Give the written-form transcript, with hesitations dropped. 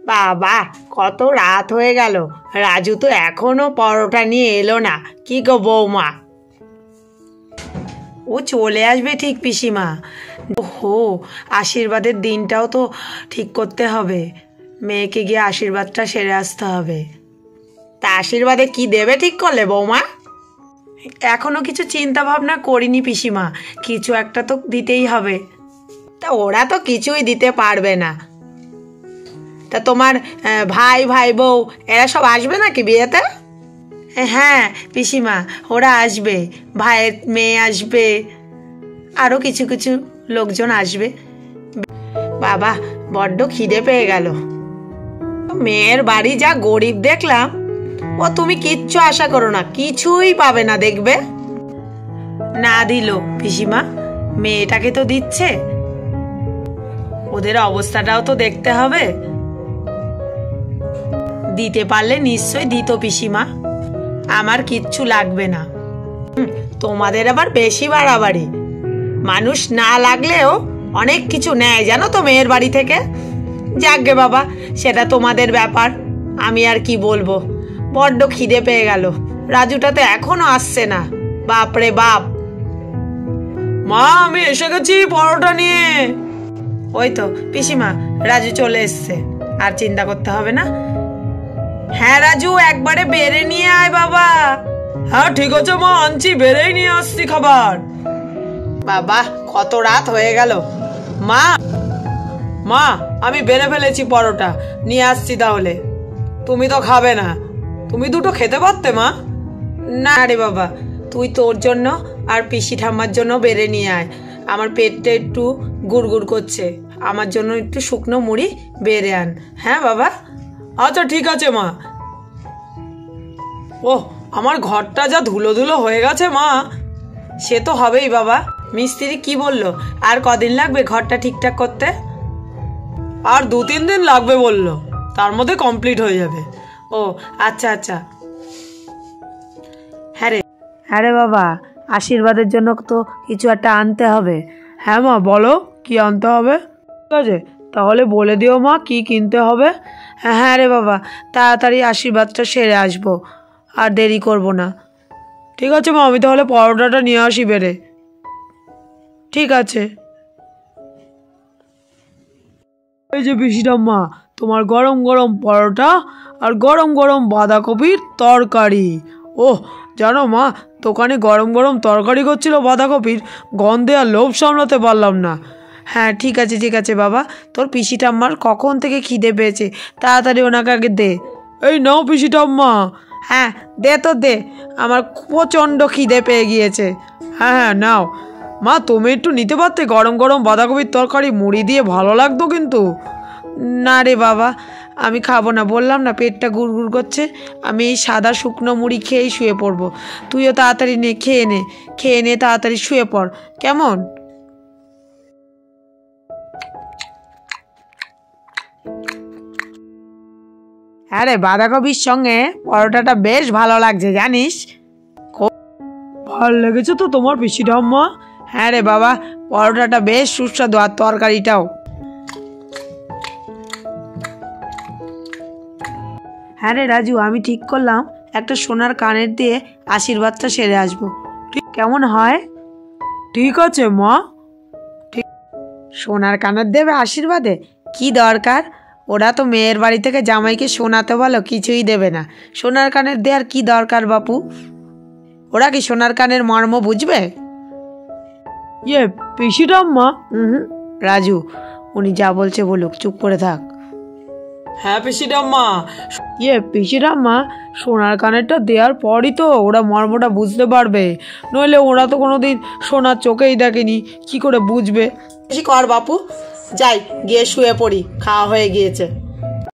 বাবা, কত রাত হয়ে গেল, রাজু তো এখনো পরোটা নিয়ে এলো না। কি গো বৌমা? ও চলে আসবে ঠিক পিসিমা। ওহো, আশীর্বাদের দিনটাও তো ঠিক করতে হবে, মেয়েকে গিয়ে আশীর্বাদটা সেরে আসতে হবে। তা আশীর্বাদে কি দেবে ঠিক করলে বৌমা? এখনো কিছু চিন্তা ভাবনা করিনি পিসিমা, কিছু একটা তো দিতেই হবে। তা ওরা তো কিছুই দিতে পারবে না। তা তোমার ভাই ভাই বউ এরা সব আসবে নাকি বিয়েতে? হ্যাঁ পিসিমা, ওরা আসবে, ভাইয়ের মেয়ে আসবে, আরও কিছু কিছু লোকজন আসবে। বাবা, বড্ড খিদে পেয়ে গেল। মেয়ের বাড়ি যা গরিব দেখলাম, ও তুমি কিচ্ছু আশা করো না, কিছুই পাবে না দেখবে। না দিল পিসিমা, মেয়েটাকে তো দিচ্ছে, ওদের অবস্থাটাও তো দেখতে হবে। দিতে পারলে নিশ্চয় দিত পিসিমা, আমার কিচ্ছু লাগবে না। তোমাদের আবার বেশি বাড়াবাড়ি, মানুষ না লাগলেও অনেক কিছু নেয় জানো তো মেয়ের বাড়ি থেকে। যাকগে বাবা, সেটা তোমাদের ব্যাপার, আমি আর কি বলবো। বড্ড খিদে পেয়ে গেল, রাজুটা তো এখনো আসছে না। বাপরে বাপ। মা, আমি এসে গেছি পরোটা নিয়ে। ওই তো পিসিমা, রাজু চলে এসছে, আর চিন্তা করতে হবে না। হ্যাঁ রাজু, একবারে বেড়ে নিয়ে আয় বাবা। হ্যাঁ ঠিক আছে মা, আনছি, বেড়েই নিয়ে আসছি খাবার। বাবা, কত রাত হয়ে গেল। মা মা, আমি বেড়ে ফেলেছি পরোটা, নিয়ে আসছি তাহলে। তুমি তো খাবে না, তুমি দুটো খেতে পারতে মা। না রে বাবা, তুই তোর জন্য আর পিসি ঠাম্মার জন্য বেড়ে নিয়ে আয়। আমার পেটটা একটু গুড়গুড় করছে, আমার জন্য একটু শুকনো মুড়ি বেড়ে আন। হ্যাঁ বাবা। আচ্ছা ঠিক আছে মা। ওহ, আমার ঘরটা যা ধুলো ধুলো হয়ে গেছে মা। সে তো হবেই বাবা, মিস্ত্রি কি বললো, আর কদিন লাগবে ঘরটা ঠিকঠাক করতে? আর 2-3 দিন লাগবে বললো, তার মধ্যে কমপ্লিট হয়ে যাবে। ও আচ্ছা আচ্ছা। হ্যাঁ রে বাবা, আশীর্বাদের জন্য তো কিছু একটা আনতে হবে। হ্যাঁ মা, বলো কি আনতে হবে। ঠিক আছে, তাহলে বলে দিও মা কি কিনতে হবে। হ্যাঁ রে বাবা, তাড়াতাড়ি আশীর্বাদটা সেরে আসবো, আর দেরি করব না। ঠিক আছে মা, আমি তাহলে পরোটাটা নিয়ে আসি বেড়ে। ঠিক আছে। এই যে পিসিঠাম্মা, তোমার গরম গরম পরোটা আর গরম গরম বাঁধাকপির তরকারি। ওহ জানো মা, দোকানে গরম গরম তরকারি করছিল বাঁধাকপির, গন্ধে আর লোভ সামলাতে পারলাম না। হ্যাঁ ঠিক আছে বাবা, তোর পিসিঠাম্মার কখন থেকে খিদে পেয়েছে, তাড়াতাড়ি ওনাকে আগে দে। এই নাও পিসিঠাম্মা। হ্যাঁ দে তো দে, আমার প্রচণ্ড খিদে পেয়ে গিয়েছে। হ্যাঁ নাও মা, তুমি একটু নিতে পারতে গরম গরম বাঁধাকপির তরকারি, মুড়ি দিয়ে ভালো লাগতো কিন্তু। না রে বাবা, আমি খাবো না, বললাম না পেটটা গুড়গুড় করছে, আমি এই সাদা শুকনো মুড়ি খেয়েই শুয়ে পড়বো। তুইও তাড়াতাড়ি নে, খেয়ে নে তাড়াতাড়ি শুয়ে পড়, কেমন? আরে বাঁধাকপির সঙ্গে পরোটাটা বেশ ভালো লাগছে জানিস। ভালো লেগেছে তো তোমার পিসিঠাম্মা? হ্যাঁ রে বাবা, পরোটাটা বেশ সুস্বাদু, আর তরকারিটাও। হ্যাঁ রে রাজু, আমি ঠিক করলাম একটা সোনার কানের দিয়ে আশীর্বাদটা সেরে আসবো, ঠিক কেমন হয়? ঠিক আছে মা। ঠিক, সোনার কানের দেবে আশীর্বাদে, কি দরকার? ওরা তো মেয়ের বাড়ি থেকে জামাইকে শোনাতে বলো, কিছুই দেবে না। সোনার কানের দেওয়ার কি দরকার বাপু? ওরা কি সোনার কানের মর্ম বুঝবে? ইয়ে পিসিঠাম্মা। রাজু, উনি যা বলছে বলুক, চুপ করে থাক। হ্যাঁ পিসিঠাম্মা। পিসিঠাম্মা, সোনার কানেরটা দেওয়ার পরই তো ওরা মর্মটা বুঝতে পারবে, নইলে ওরা তো কোনোদিন সোনার চোখেই দেখেনি, কি করে বুঝবে? বেশি কর বাপু, যাই গিয়ে শুয়ে পড়ি, খাওয়া হয়ে গিয়েছে।